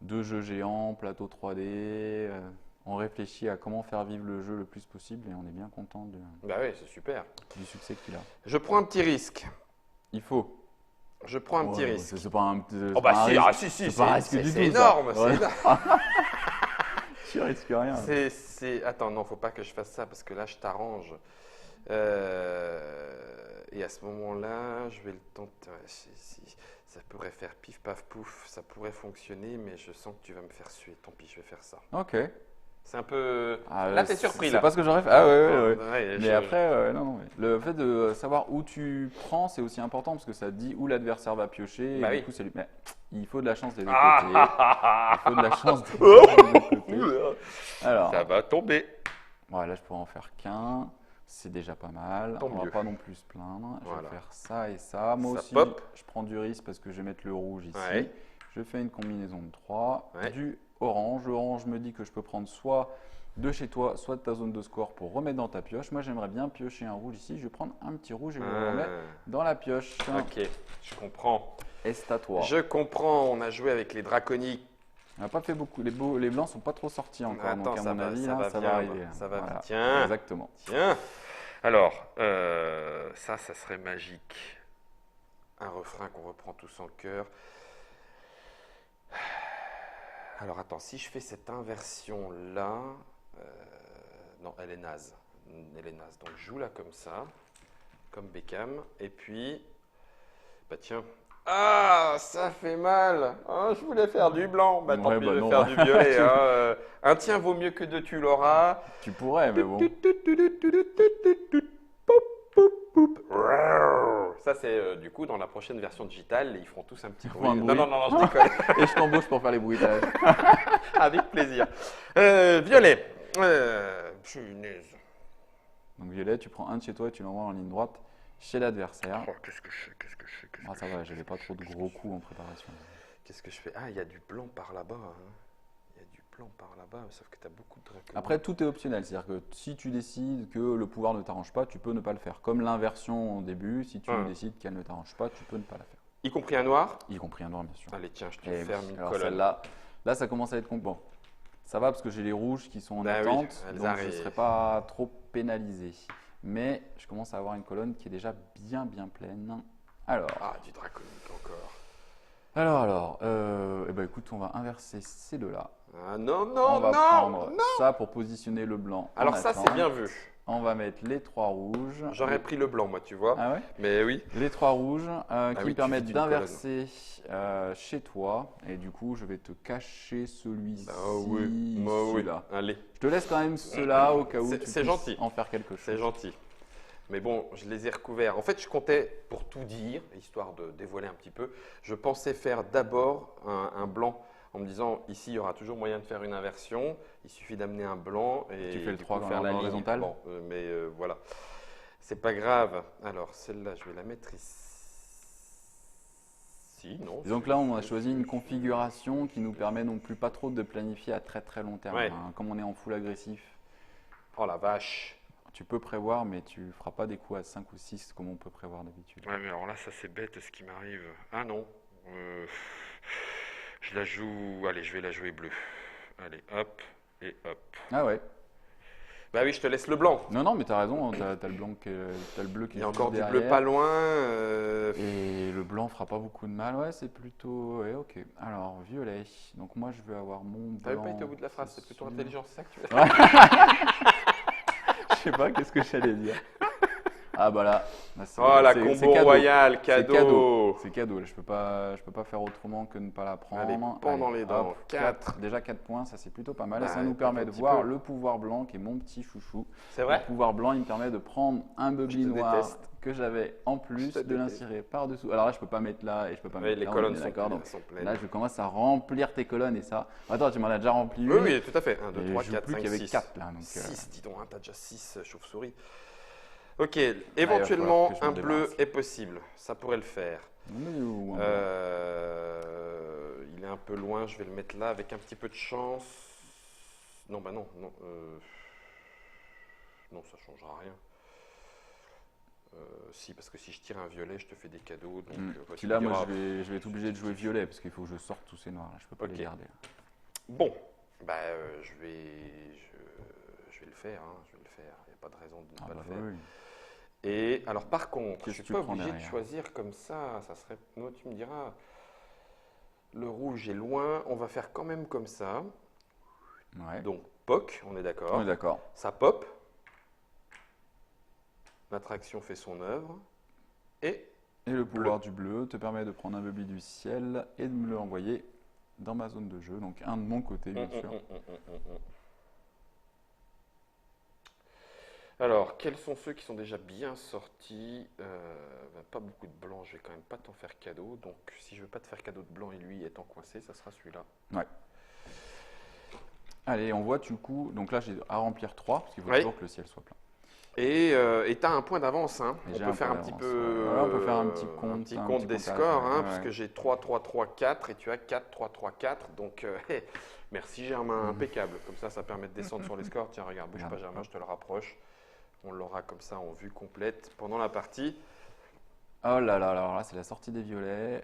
S2: de jeux géants, plateau 3D. On réfléchit à comment faire vivre le jeu le plus possible et on est bien content
S1: Bah oui, c'est super.
S2: du succès qu'il a.
S1: Je prends un petit risque.
S2: Il faut.
S1: Je prends un petit
S2: Ouais,
S1: risque.
S2: C'est pas un, c'est
S1: Oh
S2: pas
S1: bah
S2: un
S1: si,
S2: risque.
S1: ah, si,
S2: C'est pas un risque du
S1: c'est
S2: tout, ça.
S1: énorme, c'est
S2: Ouais.
S1: énorme.
S2: Tu risques rien.
S1: Attends, non, faut pas que je fasse ça parce que là, je t'arrange. Et à ce moment-là, je vais le tenter. Ouais, ça pourrait faire pif paf pouf, ça pourrait fonctionner, mais je sens que tu vas me faire suer. Tant pis, je vais faire ça.
S2: Ok.
S1: C'est un peu.
S2: Ah,
S1: Là, t'es surpris
S2: c'est
S1: là.
S2: pas ce que j'aurais fait. Ah ouais, ouais, ouais.
S1: Ouais,
S2: Mais après, non, non, ouais. Le fait de savoir où tu prends, c'est aussi important parce que ça dit où l'adversaire va piocher.
S1: Bah
S2: et
S1: oui.
S2: du coup, mais il faut de la chance des deux
S1: Ah,
S2: côtés.
S1: ah, ah,
S2: Il faut de la chance des deux côtés. Alors,
S1: ça va tomber.
S2: voilà, je pourrais en faire qu'un. C'est déjà pas mal.
S1: Tant
S2: On va
S1: mieux.
S2: pas non plus se plaindre. Je
S1: Voilà.
S2: vais faire ça et ça. Moi
S1: Ça
S2: aussi,
S1: pop.
S2: je prends du risque parce que je vais mettre le rouge ici.
S1: Ouais.
S2: Je fais une combinaison de 3.
S1: Ouais.
S2: Du orange. L'orange me dit que je peux prendre soit de chez toi, soit de ta zone de score pour remettre dans ta pioche. Moi, j'aimerais bien piocher un rouge ici. Je vais prendre un petit rouge et je vais le remettre dans la pioche.
S1: Ok, je comprends.
S2: Est à toi.
S1: Je comprends. On a joué avec les draconiques.
S2: On n'a pas fait beaucoup. Les blancs sont pas trop sortis encore.
S1: Attends,
S2: donc, à
S1: ça
S2: mon
S1: va-
S2: avis,
S1: ça
S2: là,
S1: va
S2: ça
S1: bien,
S2: va arriver.
S1: ça va
S2: Voilà.
S1: bien. Tiens.
S2: Exactement.
S1: Tiens. Alors, ça serait magique. Un refrain qu'on reprend tous en chœur. Alors attends, si je fais cette inversion-là, non, elle est naze. Elle est naze. Donc je joue là comme ça, comme Beckham. Et puis, bah tiens. Ah, ça fait mal. Ah, je voulais faire du blanc. Bah tant
S2: Ouais,
S1: pis,
S2: bah
S1: je vais
S2: non.
S1: faire du violet. Hein. Un tien vaut mieux que deux, tu l'auras.
S2: Tu pourrais, mais bon.
S1: Ça, c'est du coup dans la prochaine version digitale, ils feront tous un petit bruit.
S2: Un
S1: Non,
S2: bruit.
S1: non, non, non, je déconne.
S2: Et je t'embauche pour faire les bruitages.
S1: Avec plaisir. Violet. Punaise.
S2: Donc violet, tu prends un de chez toi et tu l'envoies en ligne droite chez l'adversaire.
S1: Oh, qu'est-ce que je fais, qu'est-ce que je fais, qu'est-ce
S2: Ah,
S1: que
S2: ça
S1: je
S2: va,
S1: fais,
S2: j'avais pas trop de gros coups en préparation.
S1: qu'est-ce que je fais? Ah, il y a du blanc par là-bas. Hein. Il y a du blanc par là-bas, sauf que tu as beaucoup de draconiens.
S2: Après, tout est optionnel. C'est-à-dire que si tu décides que le pouvoir ne t'arrange pas, tu peux ne pas le faire. Comme l'inversion au début, si tu décides qu'elle ne t'arrange pas, tu peux ne pas la faire.
S1: Y compris un noir?
S2: Y compris un noir, bien sûr.
S1: Allez, tiens, je te
S2: Et
S1: ferme une
S2: alors
S1: colonne.
S2: celle-là, là, ça commence à être bon. Ça va parce que j'ai les rouges qui sont en
S1: Bah oui,
S2: attente,
S1: elles
S2: donc je ne
S1: arrivent.
S2: serai pas trop pénalisé. Mais je commence à avoir une colonne qui est déjà bien pleine. Alors,
S1: Ah, du draconique encore.
S2: eh ben écoute, on va inverser ces deux-là.
S1: Ah non,
S2: On
S1: non,
S2: va
S1: non,
S2: prendre
S1: non.
S2: ça pour positionner le blanc. en
S1: Alors ça, c'est
S2: attente.
S1: bien vu.
S2: On va mettre les trois rouges.
S1: J'aurais pris le blanc, moi, tu vois.
S2: Ah ouais?
S1: Mais oui.
S2: Les trois rouges qui
S1: oui, tu
S2: permettent
S1: vides une
S2: d'inverser chez toi. Et du coup, je vais te cacher celui-ci,
S1: Bah oui, bah oui.
S2: celui-là.
S1: Allez,
S2: Je te laisse quand même ceux-là au cas où
S1: C'est-
S2: tu
S1: c'est
S2: puisses
S1: gentil.
S2: en faire quelque chose.
S1: c'est gentil. Mais bon, je les ai recouverts. En fait, je comptais, pour tout dire, histoire de dévoiler un petit peu, je pensais faire d'abord un blanc en me disant, ici, il y aura toujours moyen de faire une inversion. Il suffit d'amener un blanc et
S2: Tu fais le
S1: du
S2: 3
S1: coup,
S2: dans
S1: faire la
S2: l'ordre
S1: ligne.
S2: horizontal.
S1: Bon, mais voilà. C'est pas grave. Alors, celle-là, je vais la mettre ici. Non.
S2: Et donc là, on a choisi une configuration qui nous permet non plus pas trop de planifier à très long terme.
S1: Ouais.
S2: Hein. Comme on est en full agressif,
S1: Oh la vache.
S2: tu peux prévoir, mais tu feras pas des coups à 5 ou 6 comme on peut prévoir d'habitude.
S1: Ouais, mais alors là, ça c'est bête ce qui m'arrive. Ah non. Je la joue. Allez, je vais la jouer bleue. Allez, hop et hop.
S2: Ah ouais.
S1: Bah oui, je te laisse le blanc.
S2: Non, mais t'as raison, t'as le blanc t'as le bleu qui
S1: Il
S2: est
S1: y a
S2: juste
S1: encore du bleu
S2: derrière.
S1: pas loin.
S2: Et le blanc fera pas beaucoup de mal. Ouais, c'est plutôt. Ouais, ok. Alors, violet. Donc, moi, je vais avoir mon blanc.
S1: T'avais pas été au bout de la phrase, c'est plutôt
S2: sûr.
S1: intelligent, c'est ça que tu veux
S2: Je sais pas, qu'est-ce que j'allais dire. Ah, bah là.
S1: Oh, la
S2: c'est
S1: combo
S2: cadeau.
S1: royale,
S2: C'est
S1: cadeau.
S2: C'est cadeau. Là, je peux pas faire autrement que ne pas la prendre.
S1: Allez, pendant les dents. 4.
S2: Déjà 4 points, ça c'est plutôt pas mal. Et
S1: Bah,
S2: ça nous
S1: pas
S2: permet
S1: un
S2: de
S1: petit
S2: voir
S1: peu.
S2: le pouvoir blanc qui est mon petit chouchou.
S1: C'est vrai
S2: Le pouvoir blanc, il me permet de prendre un bubble
S1: Je te
S2: noir
S1: déteste.
S2: que j'avais en plus,
S1: Je te
S2: de
S1: déteste.
S2: l'insérer par-dessous. Alors là, je peux pas mettre là et je peux pas
S1: Oui,
S2: mettre
S1: les
S2: là. on est
S1: colonnes
S2: bien
S1: sont
S2: d'accord.
S1: pleines.
S2: Donc
S1: sont pleines.
S2: là, je commence à remplir tes colonnes et ça. Attends, tu m'en as déjà rempli une.
S1: Oui, oui, tout à fait. 1, 2,
S2: Et
S1: 3,
S2: je joue
S1: 4,
S2: plus
S1: 5,
S2: qu'avec
S1: 6.
S2: 4 là. Donc,
S1: 6, dis donc, hein, t'as déjà 6 chauves-souris. Ok,
S2: falloir
S1: éventuellement,
S2: que je m'en
S1: un bleu
S2: débarrasse.
S1: est possible. Ça pourrait le faire.
S2: on est où, hein
S1: Il est un peu loin, je vais le mettre là avec un petit peu de chance. Non, bah non, non. Non, ça changera rien. Si, parce que si je tire un violet, je te fais des cadeaux. Donc, bah,
S2: Puis
S1: tu
S2: là,
S1: me
S2: moi,
S1: diras.
S2: je vais être obligé de jouer violet parce qu'il faut que je sorte tous ces noirs là. Je peux pas
S1: Ok.
S2: les garder.
S1: Bon, bah, je vais le faire. Hein, je vais le faire. Il n'y a pas de raison de ne
S2: Ah
S1: pas
S2: bah
S1: le faire.
S2: oui.
S1: Et alors, par contre, je
S2: Qu'est-ce
S1: suis
S2: que tu
S1: pas
S2: prends
S1: obligé de
S2: derrière
S1: choisir comme ça. Ça serait. Non, tu me diras. Le rouge est loin. On va faire quand même comme ça.
S2: Ouais.
S1: Donc, POC, on est d'accord.
S2: On est d'accord.
S1: Ça pop. L'attraction fait son œuvre. Et
S2: Et le pouvoir du bleu te permet de prendre un bubble du ciel et de me l'envoyer dans ma zone de jeu. Donc un de mon côté, bien sûr.
S1: Alors, quels sont ceux qui sont déjà bien sortis? Pas beaucoup de blanc, je vais quand même pas t'en faire cadeau. Donc, si je veux pas te faire cadeau de blanc et lui étant coincé, ça sera celui-là.
S2: Allez, on voit du coup. Donc là, j'ai à remplir 3 parce qu'il faut
S1: Oui.
S2: toujours que le ciel soit plein.
S1: Et tu as un point d'avance. Hein.
S2: Et
S1: On
S2: j'ai
S1: peut
S2: un
S1: faire
S2: point
S1: un petit
S2: d'avance,
S1: peu.
S2: ouais. Ouais, on peut faire un petit compte,
S1: un petit
S2: un
S1: compte
S2: petit
S1: des
S2: comptage,
S1: scores,
S2: ouais,
S1: hein,
S2: ouais.
S1: parce que j'ai 3, 3, 3, 4 et tu as 4, 3, 3, 4. Donc, merci Germain, impeccable. Comme ça permet de descendre sur les scores. Tiens, regarde, bouge pas
S2: Regarde.
S1: Germain, je te le rapproche. On l'aura comme ça en vue complète pendant la partie.
S2: Oh là là, alors là, c'est la sortie des violets.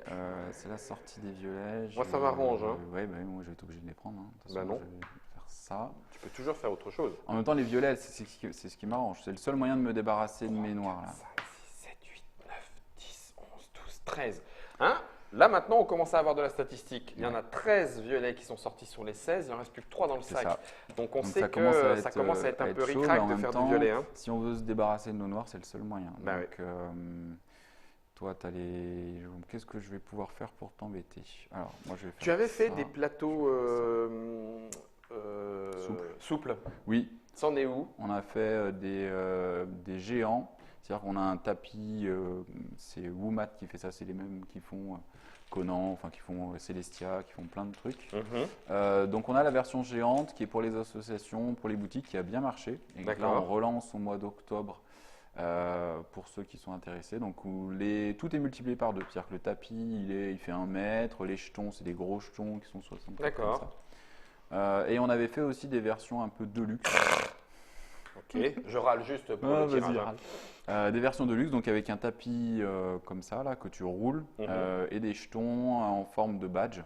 S2: C'est la sortie des violets.
S1: Moi, ça m'arrange, hein.
S2: Ouais, bah, moi, je vais être obligé de les prendre. Hein. De toute
S1: Bah
S2: façon,
S1: non.
S2: je vais faire ça.
S1: Tu peux toujours faire autre chose.
S2: En même temps, les violets, c'est ce qui m'arrange. C'est le seul moyen de me débarrasser de mes noirs là.
S1: 5, 6, 7, 8, 9, 10, 11, 12, 13. Hein? Là, maintenant, on commence à avoir de la statistique. Il y en a 13 violets qui sont sortis sur les 16. Il n'en reste plus que 3 dans le
S2: C'est
S1: sac.
S2: ça.
S1: Donc, on
S2: Donc
S1: sait
S2: ça
S1: que
S2: commence à
S1: ça commence à être un peu
S2: chaud,
S1: ric-rac
S2: mais en
S1: de
S2: même
S1: faire du
S2: temps,
S1: violet. Hein.
S2: Si on veut se débarrasser de nos noirs, c'est le seul moyen.
S1: Bah
S2: Donc, toi, tu as les. Qu'est-ce que je vais pouvoir faire pour t'embêter? Alors, moi, je vais faire
S1: Tu avais fait
S2: ça.
S1: des plateaux souples.
S2: Oui,
S1: C'en est où?
S2: on a fait des géants. C'est-à-dire qu'on a un tapis, c'est Woomat qui fait ça, c'est les mêmes qui font Conan, enfin qui font Celestia, qui font plein de trucs. Donc on a la version géante qui est pour les associations, pour les boutiques, qui a bien marché. Et donc là, on relance au mois d'octobre pour ceux qui sont intéressés. Donc tout est multiplié par 2. C'est-à-dire que le tapis, il fait 1 mètre, les jetons, c'est des gros jetons qui sont 60.
S1: D'accord.
S2: Et on avait fait aussi des versions un peu de luxe.
S1: Ok, je râle juste pour le tirage.
S2: Des versions de luxe, donc avec un tapis comme ça, là, que tu roules, et des jetons en forme de badge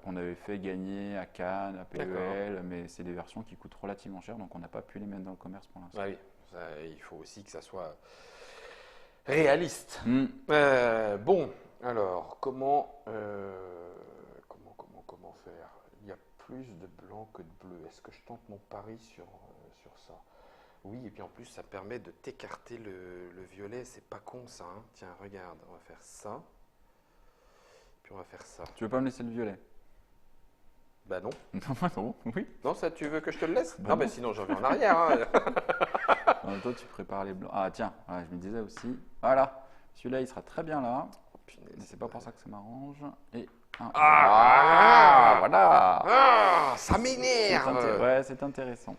S2: qu'on avait fait gagner à Cannes, à PEL, mais c'est des versions qui coûtent relativement cher, donc on n'a pas pu les mettre dans le commerce pour l'instant.
S1: Ah oui, il faut aussi que ça soit réaliste. Bon, alors, comment faire? Il y a plus de blanc que de bleu. Est-ce que je tente mon pari sur ça? Oui, et puis en plus, ça permet de t'écarter le violet. C'est pas con, ça. Hein. Tiens, regarde, on va faire ça. Puis on va faire ça.
S2: Tu veux pas me laisser le violet?
S1: Bah non.
S2: Non, oui.
S1: Non, ça, tu veux que je te le laisse?
S2: Bah
S1: Non, mais
S2: non.
S1: sinon, j'en vais en arrière. Hein.
S2: Toi, tu prépares les blancs. Ah, tiens, je me disais aussi. Voilà, celui-là, il sera très bien là. Mais c'est pas pour ça que ça m'arrange. Et voilà.
S1: Ah, ça m'énerve.
S2: Ouais, c'est intéressant.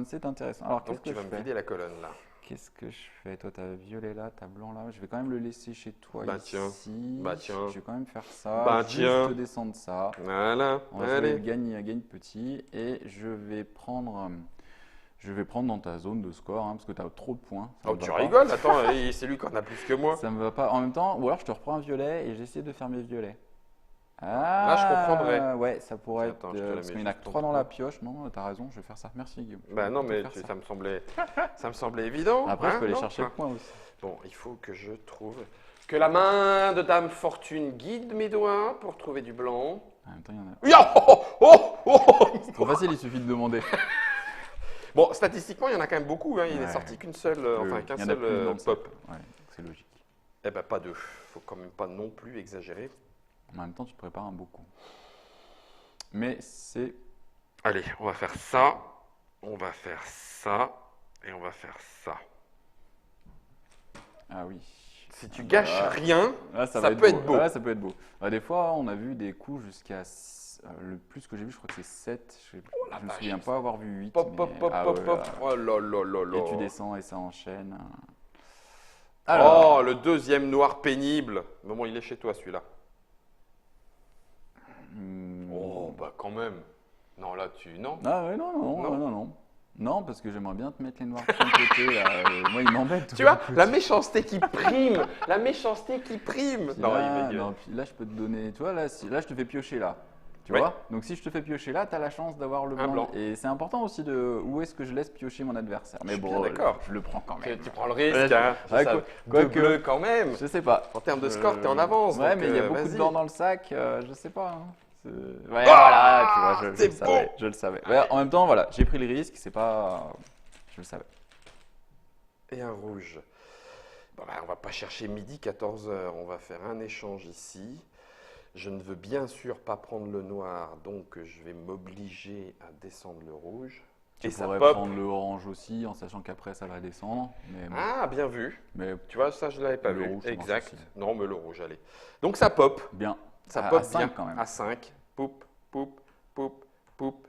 S2: C'est intéressant. Alors, qu'est-ce
S1: Donc,
S2: que
S1: tu vas
S2: je
S1: me
S2: fais?
S1: vider la colonne, là.
S2: Qu'est-ce que je fais? Toi, tu as violet là, tu as blanc là. Je vais quand même le laisser chez toi
S1: Bah,
S2: ici.
S1: tiens. Bah, tiens.
S2: Je vais quand même faire ça.
S1: Bah,
S2: Juste
S1: tiens.
S2: descendre ça.
S1: Voilà,
S2: On va jouer
S1: allez.
S2: le gagne petit. Et je vais prendre dans ta zone de score, parce que tu as trop de points. Ça
S1: Oh,
S2: me va
S1: tu
S2: pas.
S1: rigoles, attends, c'est lui qui en a plus que moi.
S2: Ça me va pas. En même temps, ou alors je te reprends un violet et j'essaie de faire mes violets.
S1: Là, je comprendrais.
S2: Ouais, ça pourrait
S1: Attends,
S2: être.
S1: je te la
S2: Parce
S1: mets
S2: qu'il y en a
S1: juste
S2: que
S1: en
S2: 3 dans la
S1: dessous.
S2: pioche. Non, t'as raison, je vais faire ça. Merci Guillaume.
S1: Bah non, mais
S2: faire ça.
S1: ça me semblait évident.
S2: Après, je
S1: hein,
S2: peux aller
S1: non
S2: chercher le point aussi.
S1: Bon, il faut que je trouve. Que la main de Dame Fortune guide mes doigts pour trouver du blanc.
S2: En même temps, il y en a.
S1: Ya, oh.
S2: C'est trop facile, il suffit de demander.
S1: Bon, statistiquement, il y en a quand même beaucoup. Hein. Il n'est
S2: Ouais.
S1: sorti qu'un seul
S2: Il y en a plus dans le sac.
S1: pop.
S2: Ouais, c'est logique.
S1: Eh ben, pas deux. Faut quand même pas non plus exagérer.
S2: En même temps, tu te prépares un beau coup. Mais c'est.
S1: Allez, on va faire ça. On va faire ça. Et on va faire ça.
S2: Ah oui.
S1: Si tu gâches
S2: Voilà.
S1: rien,
S2: Là,
S1: ça
S2: va
S1: peut être beau.
S2: Là, ça peut être beau. Des fois, on a vu des coups jusqu'à. Le plus que j'ai vu, je crois que c'est 7. Je me
S1: vache.
S2: souviens pas avoir vu 8.
S1: Pop,
S2: mais-
S1: pop, pop,
S2: ah
S1: pop,
S2: ouais,
S1: pop.
S2: là.
S1: Oh là là là là.
S2: Et tu descends et ça enchaîne.
S1: Oh, le deuxième noir pénible. Mais bon, il est chez toi celui-là. Oh, bah quand même. Non, là, non.
S2: Ah ouais, non.
S1: Non.
S2: Non, parce que j'aimerais bien te mettre les noirs de ton côté. Là. Moi, ils m'embêtent.
S1: Tu vois, la méchanceté qui prime. La méchanceté qui prime.
S2: Puis
S1: Non,
S2: là,
S1: il est
S2: puis là, je peux te donner. Tu vois, là, là je te fais piocher là. Tu
S1: Ouais.
S2: vois? Donc, si je te fais piocher là, tu as la chance d'avoir le
S1: Un
S2: blanc.
S1: blanc.
S2: Et c'est important aussi de où est-ce que je laisse piocher mon adversaire. Mais
S1: suis
S2: bon,
S1: bien d'accord.
S2: je le prends quand même.
S1: Tu prends le risque.
S2: Ouais,
S1: Hein.
S2: ouais, quoi
S1: Deux
S2: que-
S1: bleus quand même.
S2: Je sais pas.
S1: En termes de score, t'es en avance.
S2: Ouais,
S1: donc,
S2: mais il y a beaucoup de
S1: vas-y.
S2: blanc dans le sac. Je sais pas. Hein. Ouais,
S1: Ah,
S2: voilà, tu vois, je
S1: c'est
S2: le savais.
S1: beau.
S2: Je le savais. Ouais, en même temps, voilà, j'ai pris le risque. C'est pas. Je le savais.
S1: Et un rouge. Bon, bah, on va pas chercher midi 14h. On va faire un échange ici. Je ne veux bien sûr pas prendre le noir, donc je vais m'obliger à descendre le rouge.
S2: Tu
S1: Et ça
S2: pourrais
S1: pop.
S2: prendre le orange aussi, en sachant qu'après ça va descendre. Mais, bon.
S1: Ah, bien vu.
S2: Mais
S1: Tu vois, ça, je ne l'avais pas
S2: Le
S1: vu.
S2: rouge, ça marche
S1: Exact.
S2: aussi.
S1: Non, mais le rouge, allez. Donc ça pop.
S2: bien.
S1: Ça
S2: À
S1: pop
S2: 5
S1: bien.
S2: quand même.
S1: À 5. Poup, poup, poup, poup.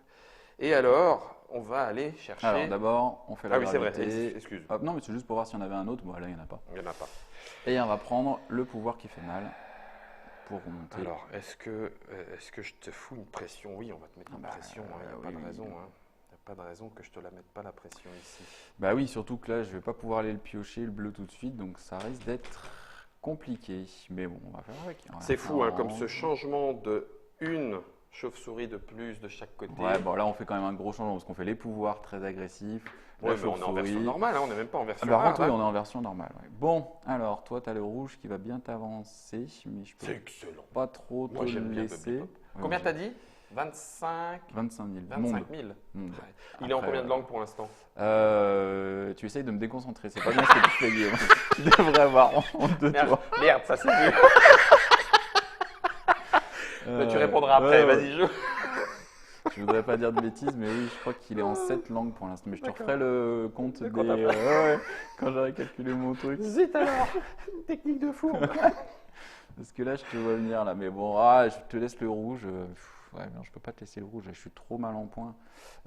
S1: Et alors, on va aller chercher.
S2: Alors d'abord, on fait la
S1: Ah oui, c'est vrai.
S2: gravité.
S1: Excuse.
S2: Hop, non, mais c'est juste pour voir s'il y en avait un autre. Bon, là, il n'y en a pas.
S1: Il n'y en a pas.
S2: Et on va prendre le pouvoir qui fait mal pour remonter.
S1: Alors, est-ce que je te fous une pression? Oui, on va te mettre une pression. Il n'y a
S2: oui,
S1: pas de
S2: oui.
S1: raison. Il n'y a pas de raison que je te la mette pas la pression ici.
S2: Bah oui, surtout que là, je vais pas pouvoir aller le piocher, le bleu tout de suite, donc ça risque d'être compliqué. Mais bon, on va faire avec.
S1: C'est fou, hein, comme ce changement de une chauve-souris de plus de chaque côté.
S2: Ouais, bon là on fait quand même un gros changement parce qu'on fait les pouvoirs très agressifs.
S1: Ouais,
S2: La
S1: mais on est en version
S2: chauve-souris.
S1: normale, hein, on n'est même pas en version
S2: Par
S1: rare.
S2: contre, oui,
S1: Là.
S2: on est en version normale. Ouais. Bon, alors toi, tu as le rouge qui va bien t'avancer, mais je peux
S1: C'est excellent.
S2: pas trop
S1: Moi,
S2: te
S1: j'aime
S2: le
S1: bien
S2: laisser.
S1: Bubbly Pop. Combien t'as dit 25
S2: 25 000.
S1: 25 000.
S2: Monde.
S1: Ouais. Il est en
S2: Après,
S1: combien de langues pour l'instant?
S2: Tu essayes de me déconcentrer, c'est pas bien ce que tu fais, Guillaume. Tu devrais avoir honte de toi.
S1: Merde, ça c'est vu. Mais tu répondras après,
S2: ouais,
S1: vas-y, joue.
S2: Je voudrais pas dire de bêtises, mais oui, je crois qu'il est en 7 langues pour l'instant. Mais je te
S1: D'accord.
S2: referai le compte
S1: Le
S2: des.
S1: compte après.
S2: Ouais, quand j'aurai calculé mon truc.
S1: Zut alors. Technique de fourbe.
S2: Parce que là, je te vois venir là. Mais bon, je te laisse le rouge. Ouais, non, je peux pas te laisser le rouge. Je suis trop mal en point.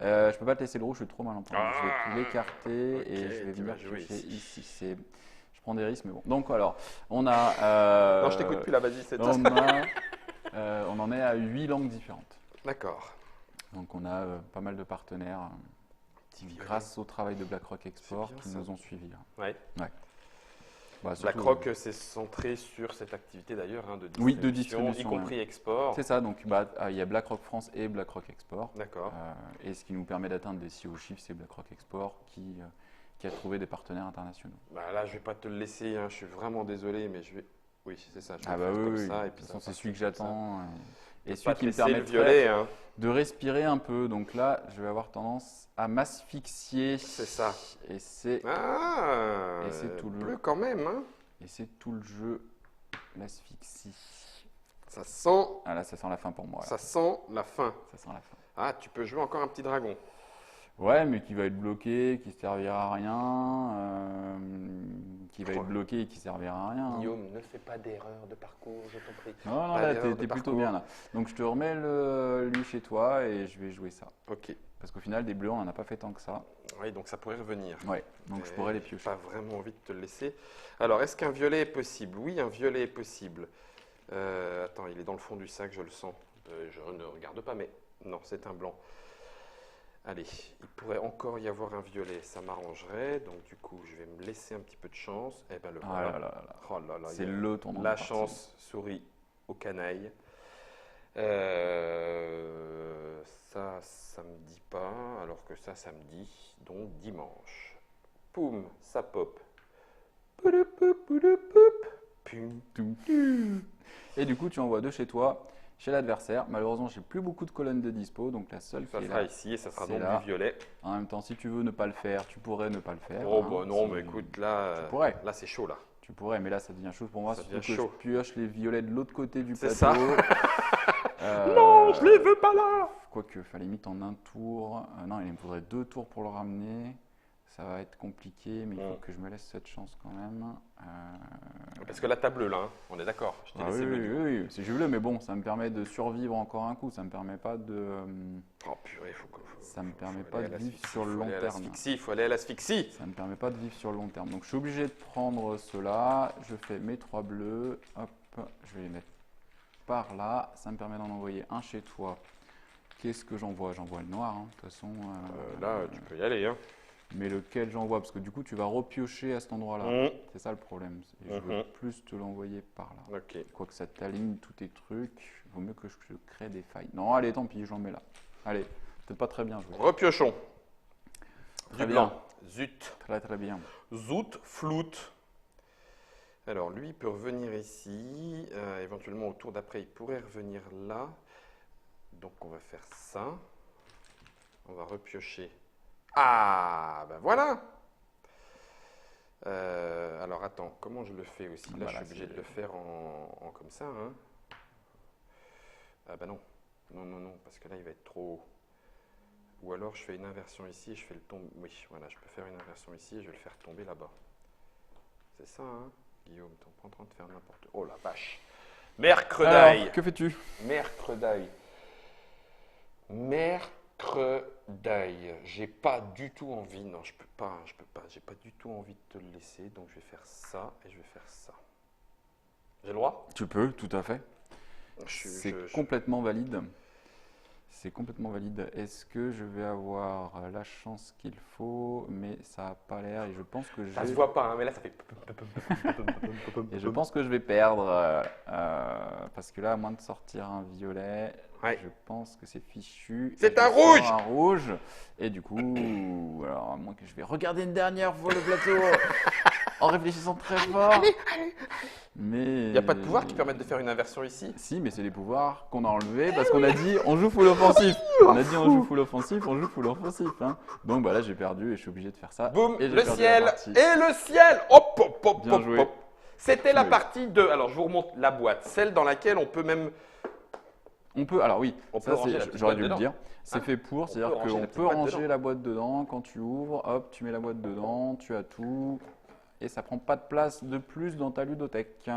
S2: Je peux pas te laisser le rouge. Je suis trop mal en point. Je vais tout l'écarter
S1: ok,
S2: et je vais
S1: tu vas
S2: venir
S1: jouer
S2: piocher
S1: ici.
S2: ici. Je prends des risques, mais bon. Donc alors, on a.
S1: Non, je t'écoute plus là, vas-y, c'est ça.
S2: On en est à 8 langues différentes.
S1: D'accord.
S2: Donc on a pas mal de partenaires grâce au travail de BlackRock Export
S1: C'est bien
S2: qui
S1: ça.
S2: nous ont suivis.
S1: Ouais.
S2: Bah, surtout,
S1: BlackRock, c'est centré sur cette activité d'ailleurs hein, de distribution,
S2: Oui, de distribution,
S1: y compris export.
S2: c'est ça, donc il y a BlackRock France et BlackRock Export.
S1: D'accord.
S2: Et ce qui nous permet d'atteindre des si hauts chiffres, c'est BlackRock Export qui a trouvé des partenaires internationaux.
S1: Bah là, je vais pas te le laisser, hein, je suis vraiment désolé, mais je vais. Oui, c'est ça. Je vais
S2: Ah bah
S1: faire comme
S2: oui,
S1: ça,
S2: de
S1: et puis
S2: toute
S1: ça
S2: façon
S1: va
S2: c'est
S1: partir
S2: celui que
S1: comme ça.
S2: j'attends. Et
S1: Pas
S2: celui
S1: te
S2: qui me
S1: laisser le
S2: permettrait
S1: violet, hein.
S2: de respirer un peu. Donc là, je vais avoir tendance à m'asphyxier.
S1: C'est ça.
S2: Et c'est
S1: Ah.
S2: Et c'est tout le-
S1: bleu quand même, hein.
S2: tout le jeu, l'asphyxie.
S1: Ça sent,
S2: Ah là, ça sent la fin pour moi. Là.
S1: ça sent la fin.
S2: Ça sent la fin.
S1: Ah, tu peux jouer encore un petit dragon.
S2: Ouais, mais qui va être bloqué, qui servira à rien, qui va être bloqué et qui servira à rien. hein.
S1: Guillaume, ne fais pas d'erreur de parcours, je t'en prie.
S2: Non, non,
S1: Pas
S2: là,
S1: d'erreur
S2: t'es
S1: de
S2: plutôt
S1: parcours.
S2: bien là. Donc je te remets lui chez toi et je vais jouer ça.
S1: Ok.
S2: Parce qu'au final, des bleus, on n'en a pas fait tant que ça.
S1: Oui, donc ça pourrait revenir.
S2: Ouais, donc je pourrais les piocher.
S1: Pas vraiment envie de te le laisser. Alors, est-ce qu'un violet est possible? Oui, un violet est possible. Attends, il est dans le fond du sac, je le sens. Je ne regarde pas, mais non, c'est un blanc. Allez, il pourrait encore y avoir un violet, ça m'arrangerait. Donc du coup, je vais me laisser un petit peu de chance. Eh ben le
S2: Ah
S1: voilà.
S2: là là là.
S1: Oh là là,
S2: C'est
S1: il y a
S2: le tournant.
S1: la
S2: de partie.
S1: chance sourit aux canailles. Ça me dit pas, alors que ça me dit. Donc dimanche. Poum, ça pop. Poudou, poup, poudou, poup. Pum.
S2: Et du coup, tu envoies deux chez toi, chez l'adversaire. Malheureusement, j'ai plus beaucoup de colonnes de dispo, donc la seule
S1: Ça
S2: qui est
S1: sera
S2: là.
S1: ici et ça sera
S2: c'est
S1: donc
S2: là.
S1: du violet.
S2: En même temps, si tu veux ne pas le faire, tu pourrais ne pas le faire.
S1: Oh
S2: hein,
S1: bah non,
S2: si-
S1: mais écoute, là,
S2: tu pourrais.
S1: là c'est chaud là.
S2: Tu pourrais, mais là, ça devient chaud pour moi.
S1: Ça
S2: Surtout
S1: devient
S2: que
S1: chaud.
S2: je pioche les violets de l'autre côté du
S1: C'est
S2: plateau.
S1: Non, je les veux pas là.
S2: Quoique, enfin, limite en un tour. Non, il me faudrait 2 tours pour le ramener. Ça va être compliqué, mais il faut que je me laisse cette chance quand même.
S1: Parce que là, t'as bleu là, hein. On est d'accord. Je t'ai
S2: Ah
S1: laissé
S2: oui,
S1: bleu.
S2: oui,
S1: du coup.
S2: oui, c'est bleu, mais bon, ça me permet de survivre encore un coup. Ça me permet pas de.
S1: Oh purée,
S2: Ça me permet
S1: faut
S2: pas
S1: aller
S2: de
S1: à
S2: vivre
S1: l'asphyxie,
S2: sur le
S1: faut
S2: long
S1: aller à
S2: terme.
S1: l'asphyxie, il faut aller à l'asphyxie.
S2: Ça me permet pas de vivre sur le long terme. Donc je suis obligé de prendre cela. Je fais mes 3 bleus. Hop, je vais les mettre par là. Ça me permet d'en envoyer un chez toi. Qu'est-ce que j'envoie? J'envoie le noir, hein, de toute façon.
S1: Là, tu peux y aller. Hein.
S2: Mais lequel j'envoie? Parce que du coup, tu vas repiocher à cet endroit-là.
S1: Mhm.
S2: C'est ça le problème. Et je veux plus te l'envoyer par là.
S1: Ok.
S2: Quoique ça t'aligne tous tes trucs, vaut mieux que je crée des failles. Non, allez, tant pis, j'en mets là. Allez, peut-être pas très bien joué.
S1: Repiochons.
S2: Très
S1: Du
S2: bien.
S1: blanc. Zut.
S2: Très très bien.
S1: Zout, floute. Alors, lui, il peut revenir ici. Éventuellement, au tour d'après, il pourrait revenir là. Donc, on va faire ça. On va repiocher. Ah, ben voilà. Alors, attends, comment je le fais aussi? Là,
S2: Voilà,
S1: je suis obligé
S2: c'est-
S1: de le faire en comme ça. Hein. Ah, ben non. Non, non, non, parce que là, il va être trop haut. Ou alors, je fais une inversion ici et je fais le tomber. Oui, voilà, je peux faire une inversion ici et je vais le faire tomber là-bas. C'est ça, hein, Guillaume, t'es pas en train de faire n'importe quoi. Oh la vache. Mercredi.
S2: Alors, que fais-tu?
S1: Mercredi. Mercredi. J'ai pas du tout envie. Non, je peux pas. J'ai pas du tout envie de te le laisser. Donc je vais faire ça et je vais faire ça. J'ai le droit?
S2: Tu peux, tout à fait. C'est complètement valide. C'est complètement valide. Est-ce que je vais avoir la chance qu'il faut? Mais ça n'a pas l'air et je pense que
S1: Ça se voit pas, hein, mais là, ça fait.
S2: et je pense que je vais perdre parce que là, à moins de sortir un violet,
S1: Ouais.
S2: je pense que c'est fichu.
S1: C'est
S2: Et
S1: un
S2: je sors
S1: rouge.
S2: un rouge. Et du coup, alors à moins que je vais regarder une dernière fois le plateau en réfléchissant très fort. Mais
S1: Il n'y a pas de pouvoir qui permette de faire une inversion ici.
S2: si, mais c'est des pouvoirs qu'on a enlevés parce qu'on a dit on joue full offensif. On a dit on joue full offensif, on joue full offensif. Hein. Donc bah là j'ai perdu et je suis obligé de faire ça.
S1: Boum,
S2: et j'ai
S1: le
S2: perdu la
S1: ciel
S2: partie.
S1: et le ciel. Hop, hop, hop,
S2: Bien
S1: hop,
S2: joué.
S1: hop. C'était la
S2: Oui.
S1: partie 2. Alors, je vous remonte la boîte, celle dans laquelle on peut même.
S2: On peut, alors oui,
S1: On
S2: ça,
S1: peut ranger
S2: c'est-
S1: la petite
S2: j'aurais
S1: boîte
S2: dû le
S1: dedans.
S2: dire. C'est
S1: Hein,
S2: fait pour,
S1: on
S2: c'est-à-dire
S1: peut ranger
S2: qu'on
S1: la petite
S2: peut
S1: boîte
S2: ranger
S1: dedans.
S2: la boîte dedans quand tu ouvres, hop, tu mets la boîte dedans, tu as tout et ça prend pas de place de plus dans ta ludothèque.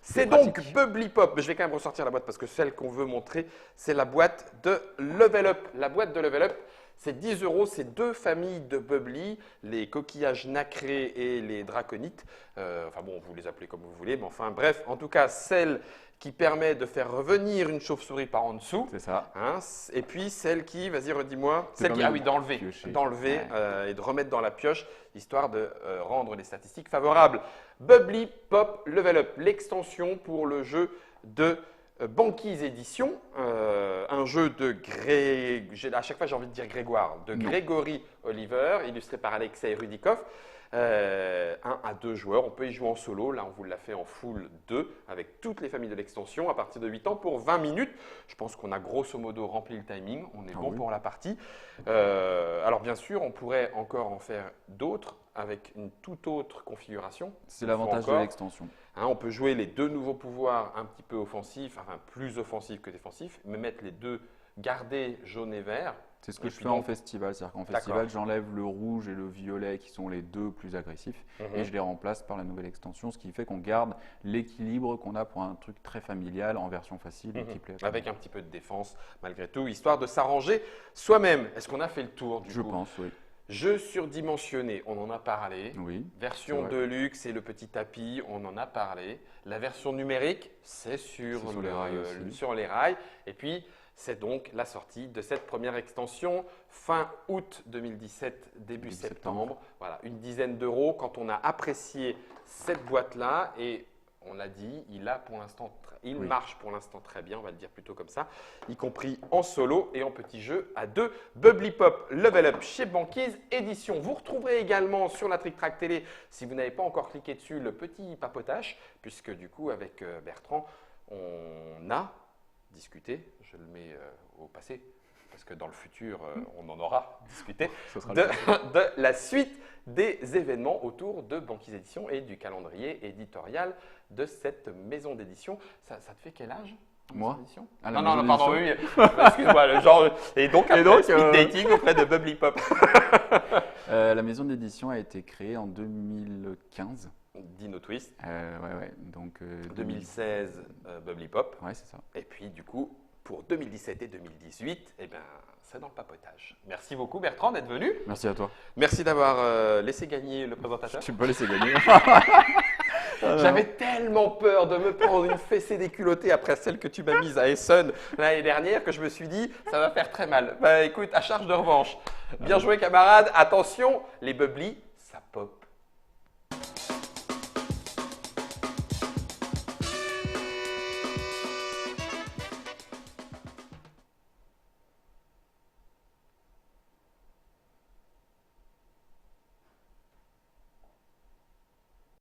S1: C'est donc Bubbly Pop. Mais je vais quand même ressortir la boîte parce que celle qu'on veut montrer, c'est la boîte de Level Up. La boîte de Level Up, c'est 10 €. C'est 2 familles de Bubbly, les coquillages nacrés et les draconites. Enfin bon, vous les appelez comme vous voulez, mais enfin bref, en tout cas, celle qui permet de faire revenir une chauve-souris par en dessous.
S2: C'est ça.
S1: Hein, et puis celle qui, vas-y redis-moi,
S2: C'est
S1: celle qui,
S2: permet
S1: ah oui, d'enlever,
S2: piocher.
S1: d'enlever et de remettre dans la pioche, histoire de rendre les statistiques favorables. Bubbly Pop Level Up, l'extension pour le jeu de Banquise Édition, un jeu de à chaque fois j'ai envie de dire Grégoire, de
S2: Non.
S1: Grégory Oliver, illustré par Alexei Rudikov. 1 à 2 joueurs, on peut y jouer en solo, là on vous l'a fait en full 2 avec toutes les familles de l'extension à partir de 8 ans pour 20 minutes. Je pense qu'on a grosso modo rempli le timing, on est
S2: Ah
S1: bon
S2: oui.
S1: pour la partie. Alors bien sûr, on pourrait encore en faire d'autres avec une toute autre configuration.
S2: C'est
S1: Il
S2: l'avantage
S1: faut
S2: de
S1: encore.
S2: l'extension.
S1: Hein, on peut jouer les 2 nouveaux pouvoirs un petit peu offensifs, enfin plus offensifs que défensifs, mais mettre les 2 gardés jaune et vert.
S2: C'est ce que
S1: Et
S2: je
S1: puis
S2: fais en
S1: donc-
S2: festival, c'est-à-dire qu'en
S1: D'accord.
S2: festival, j'enlève le rouge et le violet qui sont les 2 plus agressifs
S1: Mhm.
S2: et je les remplace par la nouvelle extension, ce qui fait qu'on garde l'équilibre qu'on a pour un truc très familial en version facile et qui plaît à tout le
S1: Avec
S2: monde.
S1: un petit peu de défense malgré tout, histoire de s'arranger soi-même. Est-ce qu'on a fait le tour du
S2: Je
S1: coup
S2: pense, oui.
S1: Jeu surdimensionné, on en a parlé.
S2: Oui.
S1: Version
S2: c'est vrai.
S1: Deluxe et le petit tapis, on en a parlé. La version numérique, c'est sur,
S2: C'est sur les rails aussi.
S1: sur les rails. Et puis, c'est donc la sortie de cette première extension fin août 2017, début
S2: Début
S1: septembre.
S2: septembre.
S1: Voilà, une dizaine d'euros. Quand on a apprécié cette boîte-là, et on l'a dit, il
S2: Oui.
S1: marche pour l'instant très bien, on va le dire plutôt comme ça, y compris en solo et en petit jeu à 2. Bubbly Pop Level Up chez Banquise Édition. Vous retrouverez également sur la Trick Track Télé, si vous n'avez pas encore cliqué dessus, le petit papotage, puisque du coup, avec Bertrand, on a discuté, je le mets au passé, parce que dans le futur, on en aura discuté,
S2: Ce sera
S1: de,
S2: le
S1: de la suite des événements autour de Banquise Édition et du calendrier éditorial de cette maison d'édition. Ça te fait quel âge
S2: Moi
S1: d'édition
S2: Ah, la
S1: Non,
S2: maison
S1: pardon, oui.
S2: d'édition.
S1: Excuse-moi, le genre. Et donc, après,
S2: donc,
S1: speed dating auprès de Bubbly Pop.
S2: La maison d'édition a été créée en 2015.
S1: Dino Twist.
S2: Ouais. Donc,
S1: 2016, Bubbly Pop.
S2: Ouais, c'est ça.
S1: Et puis, du coup, pour 2017 et 2018, eh ben, c'est dans le papotage. Merci beaucoup, Bertrand, d'être venu.
S2: Merci à toi.
S1: Merci d'avoir laissé gagner le
S2: Je
S1: présentateur.
S2: ne peux pas laisser gagner.
S1: J'avais tellement peur de me prendre une fessée déculottée après celle que tu m'as mise à Essen l'année dernière que je me suis dit, ça va faire très mal. Bah écoute, à charge de revanche. Bien joué, camarade. Attention, les bubbly, ça pop.